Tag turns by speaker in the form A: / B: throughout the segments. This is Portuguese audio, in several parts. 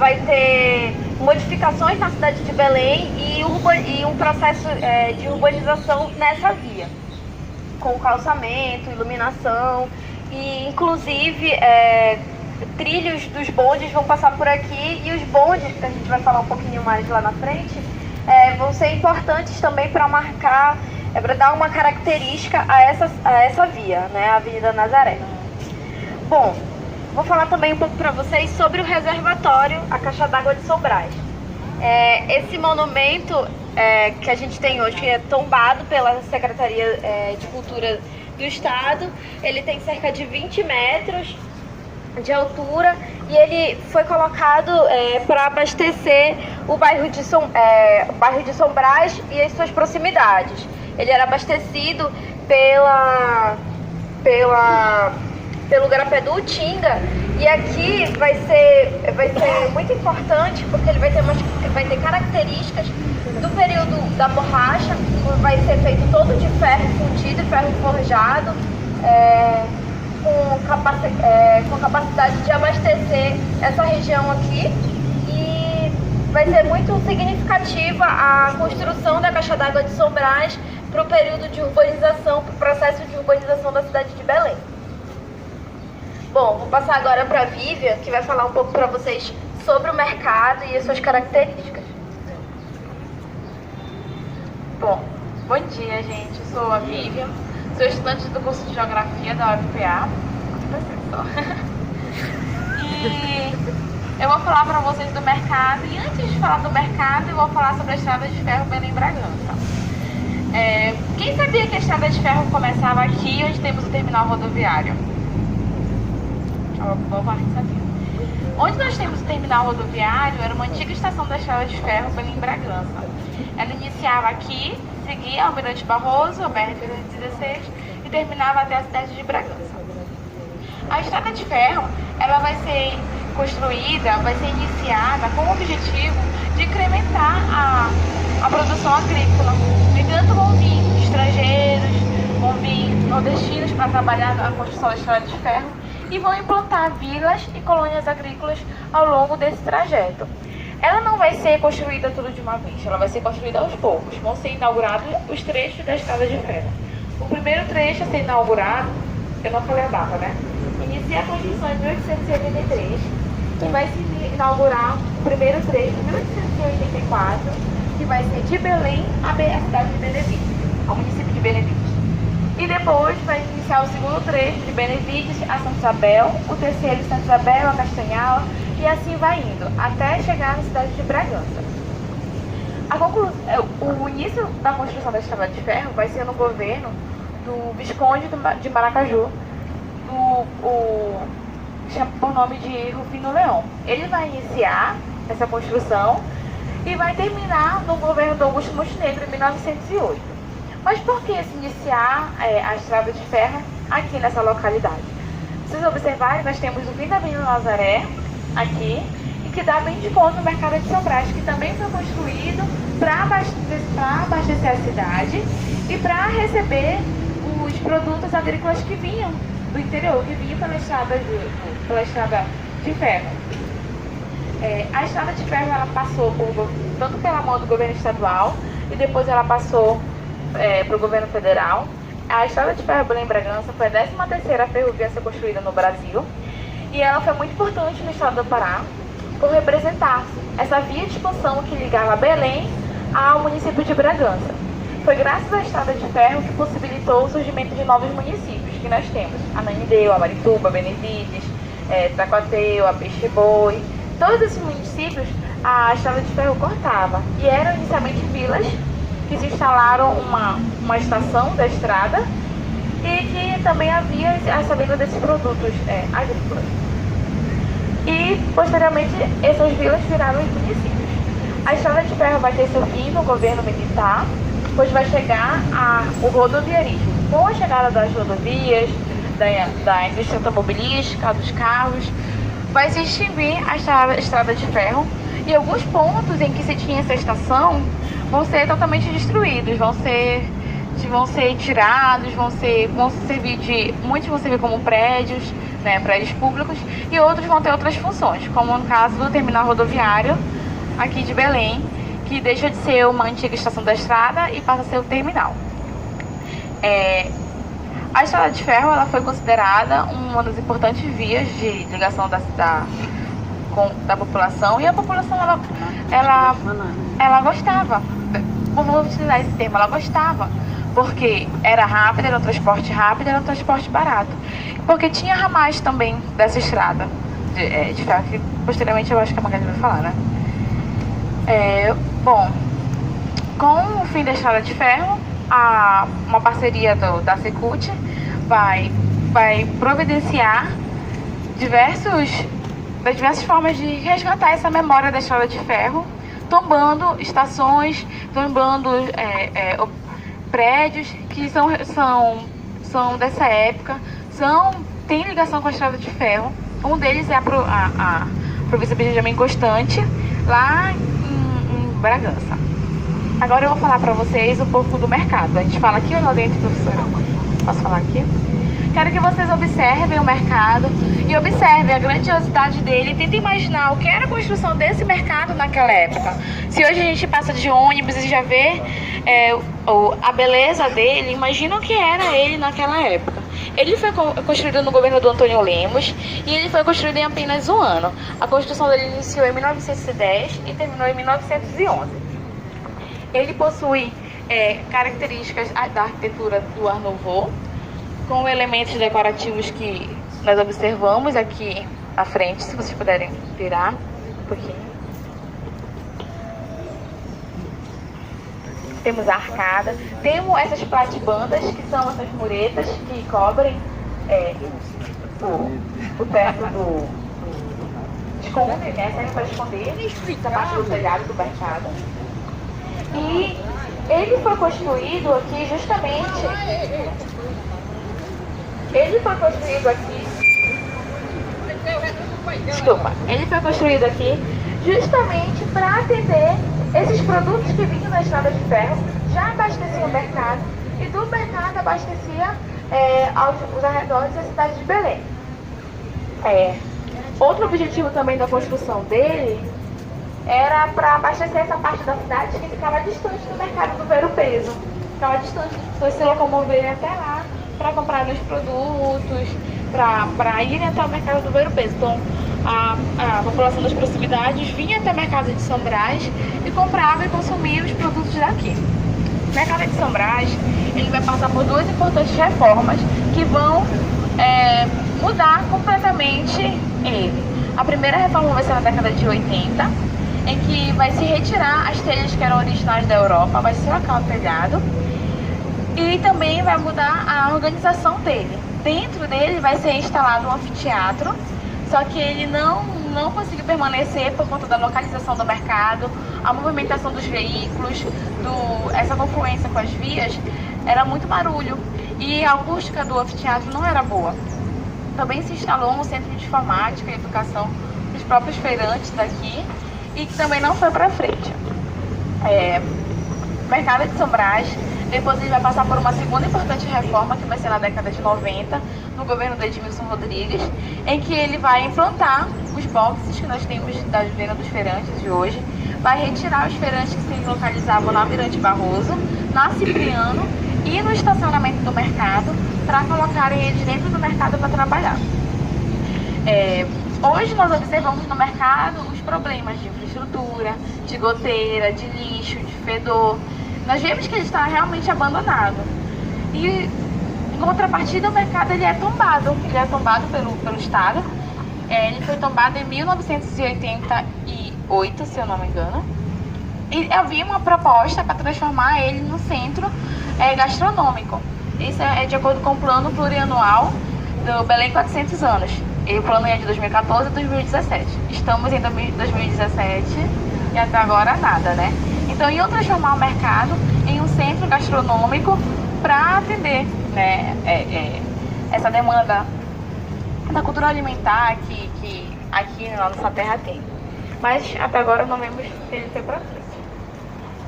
A: vai ter modificações na cidade de Belém e um processo de urbanização nessa via, com calçamento, iluminação e inclusive trilhos dos bondes vão passar por aqui, e os bondes, que a gente vai falar um pouquinho mais lá na frente, vão ser importantes também para marcar, para dar uma característica a essa via, né, a Avenida Nazaré. Bom, vou falar também um pouco para vocês sobre o reservatório, a Caixa d'Água de São Brás. Esse monumento que a gente tem hoje, que é tombado pela Secretaria de Cultura do Estado, ele tem cerca de 20 metros de altura e ele foi colocado para abastecer o bairro de São Brás e as suas proximidades. Ele era abastecido pelo Garapé do Utinga, e aqui vai ser muito importante porque ele vai ter características do período da borracha, vai ser feito todo de ferro fundido e ferro forjado, com capacidade de abastecer essa região aqui, e vai ser muito significativa a construção da Caixa d'Água de São Brás para o período de urbanização, para o processo de urbanização da cidade de Belém. Bom, vou passar agora para a Vivian, que vai falar um pouco para vocês sobre o mercado e as suas características.
B: Bom dia, gente. Eu sou a Vivian, sou estudante do curso de Geografia da UFPA. E eu vou falar para vocês do mercado, e antes de falar do mercado, eu vou falar sobre a Estrada de Ferro Belém-Bragança. Quem sabia que a Estrada de Ferro começava aqui, onde temos o terminal rodoviário? Boa parte sabia. Onde nós temos o terminal rodoviário era uma antiga estação da Estrada de Ferro Belém-Bragança. Ela iniciava aqui, seguia Almirante Barroso, a BR-316, e terminava até a cidade de Bragança. A Estrada de Ferro, ela vai ser construída, vai ser iniciada com o objetivo de incrementar a produção agrícola. No entanto, vão vir estrangeiros, vão vir nordestinos para trabalhar na construção da Estrada de Ferro e vão implantar vilas e colônias agrícolas ao longo desse trajeto. Ela não vai ser construída tudo de uma vez, ela vai ser construída aos poucos. Vão ser inaugurados os trechos da Estrada de Ferro. O primeiro trecho a ser inaugurado, eu não falei a data, né? Inicia a construção em 1883 e vai se inaugurar o primeiro trecho em 1884, que vai ser de Belém à cidade de Benevides, ao município de Benevides. E depois vai iniciar o segundo trecho de Benevides a Santa Isabel, o terceiro de Santa Isabel a Castanhal, e assim vai indo, até chegar na cidade de Bragança. O início da construção da Estrada de Ferro vai ser no governo do Visconde de Maracaju, por nome de Rufino Leão. Ele vai iniciar essa construção e vai terminar no governo do Augusto Montenegro em 1908. Mas por que se iniciar a Estrada de Ferro aqui nessa localidade? Se vocês observarem, nós temos o fim da Avenida Nazaré aqui, e que dá bem de conta no mercado de São Brás, que também foi construído para abastecer a cidade e para receber os produtos agrícolas que vinham do interior, que vinham pela estrada de ferro. A Estrada de Ferro ela passou tanto pela mão do governo estadual e depois ela passou para o governo federal. A Estrada de Ferro Belém-Bragança foi a 13ª ferrovia a ser construída no Brasil, e ela foi muito importante no estado do Pará por representar essa via de expansão que ligava Belém ao município de Bragança. Foi graças à Estrada de Ferro que possibilitou o surgimento de novos municípios, que nós temos Ananindeua, Marituba, Benevides, Taquateu, Peixe-Boi. Todos esses municípios a Estrada de Ferro cortava, e eram inicialmente vilas que se instalaram uma estação da estrada, e que também havia essa venda desses produtos agrícolas. E, posteriormente, essas vilas viraram os municípios. A Estrada de Ferro vai ter seu fim no governo militar, pois vai chegar o rodoviarismo. Com a chegada das rodovias, da indústria automobilística, dos carros, vai se extinguir a Estrada de Ferro, e alguns pontos em que se tinha essa estação vão ser totalmente destruídos, vão ser tirados, muitos vão servir como prédios, né, prédios públicos, e outros vão ter outras funções, como no caso do terminal rodoviário aqui de Belém, que deixa de ser uma antiga estação da estrada e passa a ser o terminal. A estrada de ferro ela foi considerada uma das importantes vias de ligação da população, e a população ela gostava, vou utilizar esse termo, ela gostava, porque era rápido, era um transporte rápido, era um transporte barato, porque tinha ramais também dessa estrada de ferro, que posteriormente eu acho que a Magali vai falar, né? Bom, com o fim da estrada de ferro, uma parceria da Secult vai providenciar diversas formas de resgatar essa memória da estrada de ferro, tombando estações, tombando prédios que são dessa época, tem ligação com a estrada de ferro. Um deles é a província Benjamin Constant, lá em Bragança. Agora eu vou falar para vocês um pouco do mercado. A gente fala aqui ou lá dentro, professora? Posso falar aqui? Quero que vocês observem o mercado e observem a grandiosidade dele e tentem imaginar o que era a construção desse mercado naquela época. Se hoje a gente passa de ônibus e já vê a beleza dele, imagina o que era ele naquela época. Ele foi construído no governo do Antônio Lemos e ele foi construído em apenas um ano. A construção dele iniciou em 1910 e terminou em 1911. Ele possui características da arquitetura do Art Nouveau, com elementos decorativos que nós observamos aqui à frente, se vocês puderem virar um pouquinho. Temos a arcada, temos essas platibandas, que são essas muretas que cobrem o teto esconde, né? Serve para esconder essa parte do telhado do mercado. E ele foi construído aqui justamente... Ele foi construído aqui justamente para atender esses produtos que vinham da estrada de ferro, já abasteciam o mercado, e do mercado abastecia os arredores da cidade de Belém. Outro objetivo também da construção dele era para abastecer essa parte da cidade que ficava distante do mercado do Ver-o-Peso. Ficava distante das pessoas se locomoverem até lá para comprar os produtos, para irem até o mercado do Ver-o-Peso. Então, a população das proximidades vinha até o mercado de São Brás e comprava e consumia os produtos daqui. O mercado de São Brás ele vai passar por duas importantes reformas que vão mudar completamente ele. A primeira reforma vai ser na década de 80, em que vai se retirar as telhas que eram originais da Europa, vai se trocar o telhado. E também vai mudar a organização dele. Dentro dele vai ser instalado um anfiteatro, só que ele não conseguiu permanecer por conta da localização do mercado, a movimentação dos veículos, essa confluência com as vias, era muito barulho. E a acústica do anfiteatro não era boa. Também se instalou um centro de informática e educação dos próprios feirantes daqui, e que também não foi para frente. O mercado de São Brás, depois ele vai passar por uma segunda importante reforma, que vai ser na década de 90, no governo do Edmilson Rodrigues, em que ele vai implantar os boxes que nós temos da Venda dos Feirantes de hoje, vai retirar os feirantes que se localizavam na Almirante Barroso, na Cipriano e no estacionamento do mercado, para colocarem eles dentro do mercado para trabalhar. Hoje nós observamos no mercado os problemas de infraestrutura, de goteira, de lixo, de fedor. Nós vemos que ele está realmente abandonado. E em contrapartida, o mercado ele é tombado pelo Estado. Ele foi tombado em 1988, se eu não me engano. E havia uma proposta para transformar ele no centro gastronômico. Isso é de acordo com o plano plurianual do Belém 400 anos. E o plano é de 2014 a 2017. Estamos em 2017 e até agora nada, né? Então, iam transformar o mercado em um centro gastronômico para atender, né, essa demanda da cultura alimentar que aqui na nossa terra tem. Mas até agora não vemos que ele foi para frente.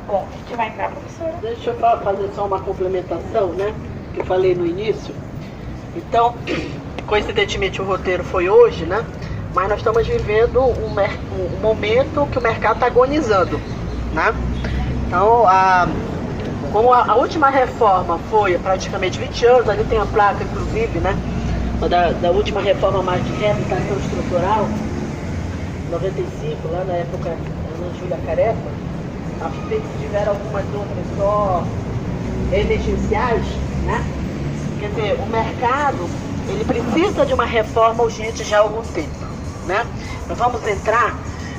B: Bom, a gente vai entrar, professora.
C: Deixa eu fazer só uma complementação, né? Que eu falei no início. Então, coincidentemente o roteiro foi hoje, né? Mas nós estamos vivendo um momento que o mercado está agonizando, né? Então, como a última reforma foi praticamente 20 anos, ali tem a placa, inclusive, né? Da última reforma mais de reabilitação estrutural, 95, lá na época da Ana Júlia Careca. Acho que tiveram algumas outras só emergenciais, né? Quer dizer, o mercado, ele precisa de uma reforma urgente já há algum tempo, né? Nós vamos entrar,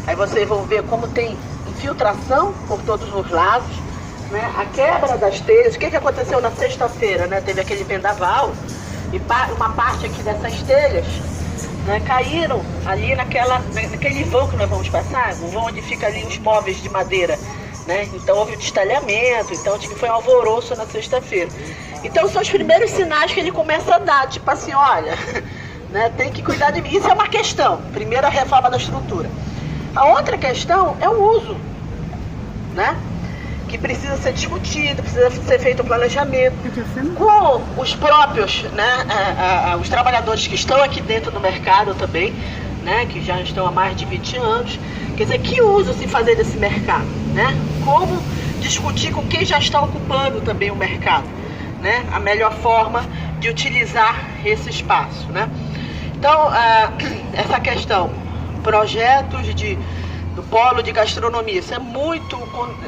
C: aí vocês vão ver como tem infiltração por todos os lados, né? A quebra das telhas. O que aconteceu na sexta-feira, né? Teve aquele vendaval e uma parte aqui dessas telhas, né, caíram ali naquele vão que nós vamos passar, o vão onde fica ali os móveis de madeira, né? Então houve um destalhamento, então que foi um alvoroço na sexta-feira. Então são os primeiros sinais que ele começa a dar, tipo assim, olha, né, tem que cuidar de mim. Isso é uma questão, primeiro a reforma da estrutura. A outra questão é o uso, né? Que precisa ser discutido, precisa ser feito um planejamento com os próprios, né, os trabalhadores que estão aqui dentro do mercado também, né, que já estão há mais de 20 anos. Quer dizer, que uso se fazer desse mercado, né? Como discutir com quem já está ocupando também o mercado, né? A melhor forma de utilizar esse espaço, né? Então, essa questão, projetos do polo de gastronomia, isso é muito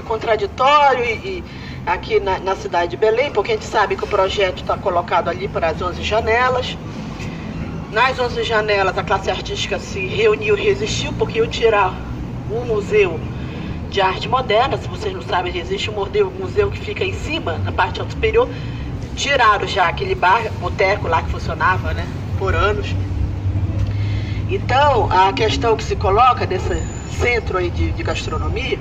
C: contraditório e aqui na cidade de Belém, porque a gente sabe que o projeto está colocado ali para as 11 janelas. Nas 11 janelas, a classe artística se reuniu e resistiu, porque iam tirar um museu de arte moderna. Se vocês não sabem, existe um museu que fica em cima, na parte superior. Tiraram já aquele boteco lá que funcionava, né, por anos. Então, a questão que se coloca desse centro aí de gastronomia,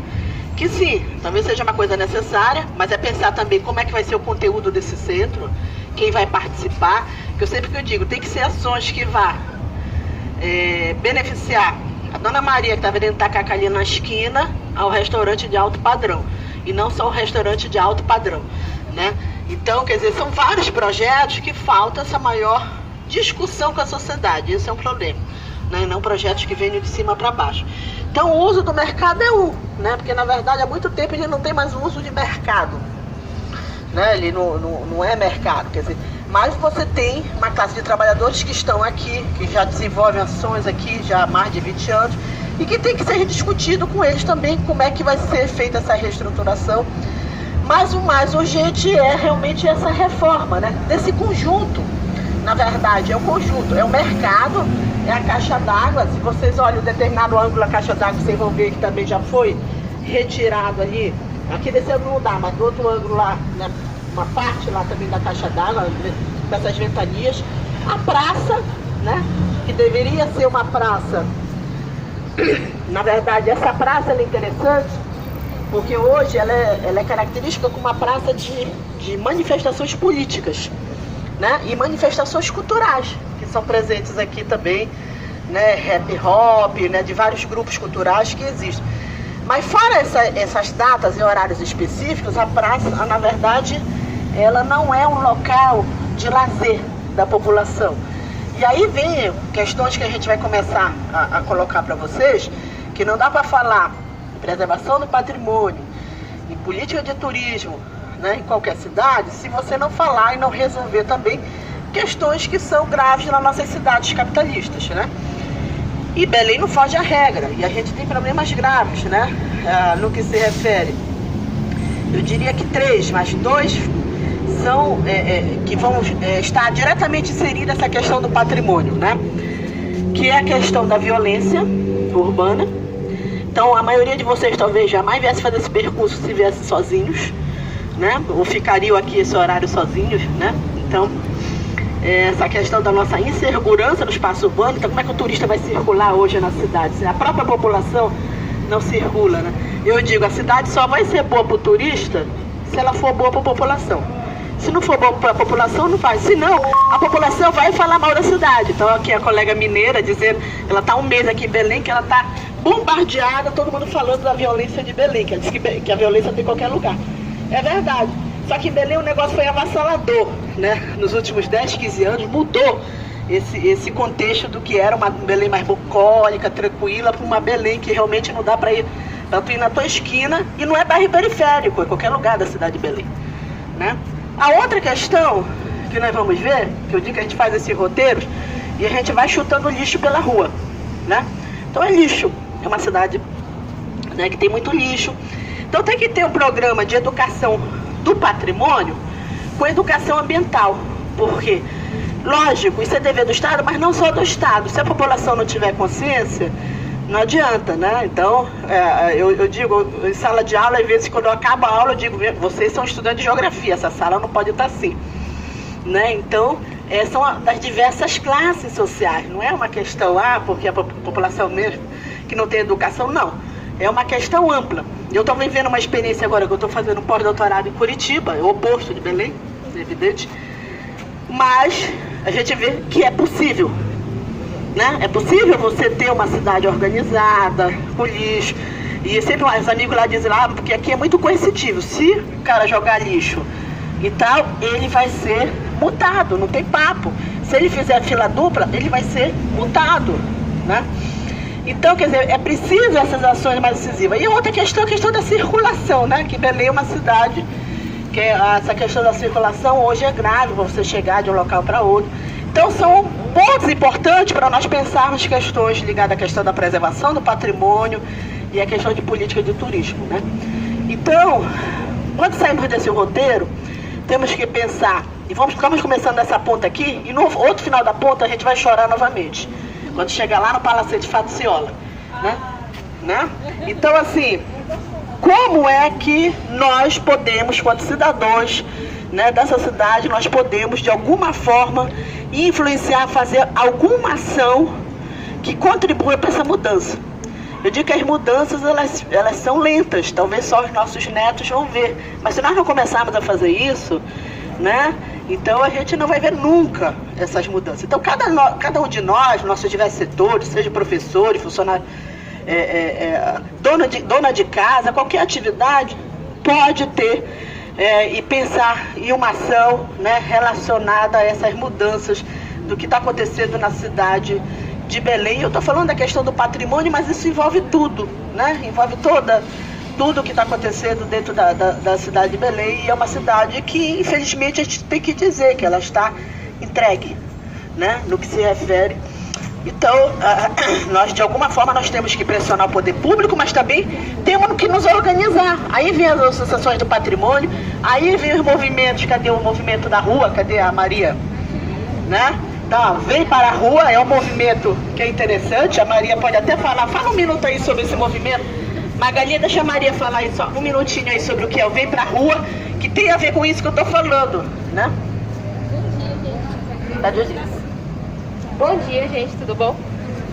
C: que sim, talvez seja uma coisa necessária, mas é pensar também como é que vai ser o conteúdo desse centro, quem vai participar, que eu sempre digo, tem que ser ações que vá beneficiar a Dona Maria, que está vendendo tacacá ali na esquina, ao restaurante de alto padrão, e não só o restaurante de alto padrão, né? Então, quer dizer, são vários projetos que falta essa maior discussão com a sociedade, esse é um problema, né? Não projetos que venham de cima para baixo. Então, o uso do mercado é né? Porque, na verdade, há muito tempo ele não tem mais uso de mercado, né? Ele não é mercado, quer dizer, mas você tem uma classe de trabalhadores que estão aqui, que já desenvolvem ações aqui já há mais de 20 anos, e que tem que ser discutido com eles também como é que vai ser feita essa reestruturação. Mas o mais urgente é realmente essa reforma, né? Desse conjunto. Na verdade, é o conjunto, é o mercado, é a caixa d'água. Se vocês olham um determinado ângulo da caixa d'água, vocês vão ver que também já foi retirado ali. Aqui desse ângulo não dá, mas do outro ângulo lá, né, uma parte lá também da caixa d'água, dessas ventanias. A praça, né, que deveria ser uma praça. Na verdade, essa praça é interessante, porque hoje ela é característica como uma praça de manifestações políticas, né? E manifestações culturais, que são presentes aqui também, né? Hip hop, né? De vários grupos culturais que existem. Mas fora essas datas e horários específicos, a praça, na verdade, ela não é um local de lazer da população. E aí vem questões que a gente vai começar a colocar para vocês, que não dá para falar em preservação do patrimônio, em política de turismo, né, em qualquer cidade, se você não falar e não resolver também questões que são graves nas nossas cidades capitalistas, né? E Belém não foge à regra, e a gente tem problemas graves, né, no que se refere. Eu diria que 3, mas 2 são que vão estar diretamente inseridas essa questão do patrimônio, né? Que é a questão da violência urbana. Então, a maioria de vocês talvez jamais viesse fazer esse percurso se viesse sozinhos, né? Ou ficariam aqui esse horário sozinhos, né? Então, essa questão da nossa insegurança no espaço urbano. Então, como é que o turista vai circular hoje na cidade? Se a própria população não circula, né? Eu digo, a cidade só vai ser boa para o turista se ela for boa para a população. Se não for bom para a população, não faz. Senão, a população vai falar mal da cidade. Então, aqui a colega mineira dizendo, ela está um mês aqui em Belém, que ela está bombardeada, todo mundo falando da violência de Belém, que ela diz que a violência tem em qualquer lugar. É verdade. Só que em Belém o negócio foi avassalador, né? Nos últimos 10, 15 anos, mudou esse contexto do que era uma Belém mais bucólica, tranquila, para uma Belém que realmente não dá para ir, tanto ir na tua esquina, e não é bairro periférico, é qualquer lugar da cidade de Belém, né? A outra questão que nós vamos ver, que eu digo que a gente faz esses roteiros, e a gente vai chutando lixo pela rua, né? Então é lixo, é uma cidade, né, que tem muito lixo. Então tem que ter um programa de educação do patrimônio com educação ambiental, porque, lógico, isso é dever do Estado, mas não só do Estado. Se a população não tiver consciência, não adianta, né? Então, eu digo, em sala de aula, às vezes quando eu acabo a aula, eu digo, vocês são estudantes de geografia, essa sala não pode estar assim, né? Então, são das diversas classes sociais, não é uma questão, porque a população mesmo que não tem educação, não. É uma questão ampla. Eu estou vivendo uma experiência agora que eu estou fazendo um pós-doutorado em Curitiba, é o oposto de Belém, é evidente, mas a gente vê que é possível, né? É possível você ter uma cidade organizada, com lixo, e sempre os amigos lá dizem, porque aqui é muito coercitivo, se o cara jogar lixo e tal, ele vai ser multado, não tem papo. Se ele fizer fila dupla, ele vai ser multado, né? Então, quer dizer, é preciso essas ações mais decisivas. E a outra questão é a questão da circulação, né? Que Belém é uma cidade que essa questão da circulação hoje é grave para você chegar de um local para outro. Então, são pontos importantes para nós pensarmos questões ligadas à questão da preservação do patrimônio e a questão de política de turismo, né? Então, quando saímos desse roteiro, temos que pensar, e estamos começando nessa ponta aqui, e no outro final da ponta a gente vai chorar novamente, quando chegar lá no Palacete Faciola, né? Então, assim, como é que nós podemos, quanto cidadãos, né, dessa cidade, nós podemos, de alguma forma, influenciar, fazer alguma ação que contribua para essa mudança? Eu digo que as mudanças, elas são lentas, talvez só os nossos netos vão ver, mas se nós não começarmos a fazer isso, né, então a gente não vai ver nunca essas mudanças. Então cada um de nós, nossos diversos setores, seja professor, funcionário, dona de casa, qualquer atividade, pode ter e pensar em uma ação, né, relacionada a essas mudanças do que está acontecendo na cidade de Belém. Eu estou falando da questão do patrimônio, mas isso envolve tudo, né? Envolve tudo o que está acontecendo dentro da cidade de Belém, e é uma cidade que, infelizmente, a gente tem que dizer que ela está entregue, né, no que se refere. Então, nós, de alguma forma, nós temos que pressionar o poder público, mas também temos que nos organizar. Aí vem as associações do patrimônio, aí vem os movimentos, cadê o movimento da rua, cadê a Maria, né? Então, vem para a rua, é um movimento que é interessante, a Maria pode até falar, fala um minuto aí sobre esse movimento. Magali, deixa a Maria falar aí só um minutinho aí sobre o que é o Vem Pra Rua, que tem a ver com isso que eu estou falando, né?
D: Bom dia, gente, tudo bom?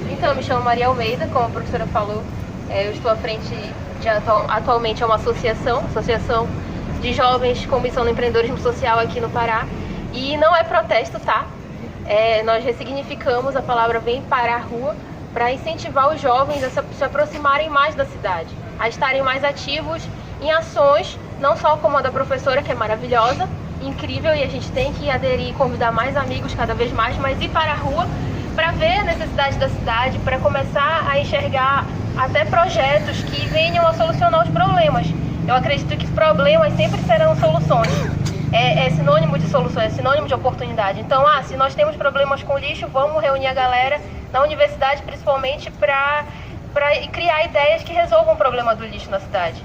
D: Então, eu me chamo Maria Almeida, como a professora falou, eu estou à frente atualmente é uma associação de jovens com missão no empreendedorismo social aqui no Pará, e não é protesto, tá? Nós ressignificamos a palavra Vem Para a Rua para incentivar os jovens a se aproximarem mais da cidade, a estarem mais ativos em ações, não só como a da professora, que é maravilhosa, incrível, e a gente tem que aderir e convidar mais amigos cada vez mais, mas ir para a rua para ver a necessidade da cidade, para começar a enxergar até projetos que venham a solucionar os problemas. Eu acredito que problemas sempre serão soluções. É sinônimo de solução, é sinônimo de oportunidade. Então, se nós temos problemas com lixo, vamos reunir a galera na universidade, principalmente para criar ideias que resolvam o problema do lixo na cidade.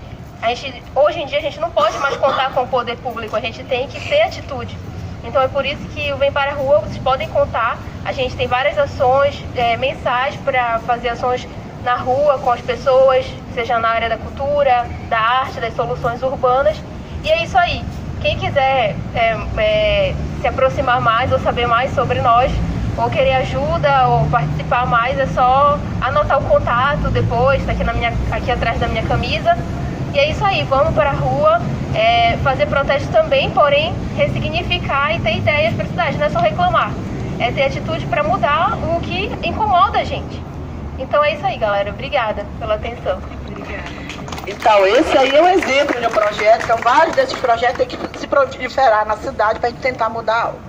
D: Hoje em dia a gente não pode mais contar com o poder público, a gente tem que ter atitude. Então é por isso que o Vem Para a Rua, vocês podem contar, a gente tem várias ações mensais para fazer ações na rua com as pessoas, seja na área da cultura, da arte, das soluções urbanas. E é isso aí. Quem quiser se aproximar mais ou saber mais sobre nós, ou querer ajuda ou participar mais, é só anotar o contato depois, tá aqui atrás da minha camisa. E é isso aí, vamos para a rua, fazer protesto também, porém ressignificar e ter ideias para a cidade, não é só reclamar, é ter atitude para mudar o que incomoda a gente. Então é isso aí, galera, obrigada pela atenção.
C: Obrigada. Então, esse aí é um exemplo de um projeto, então vários desses projetos têm que se proliferar na cidade para a gente tentar mudar algo.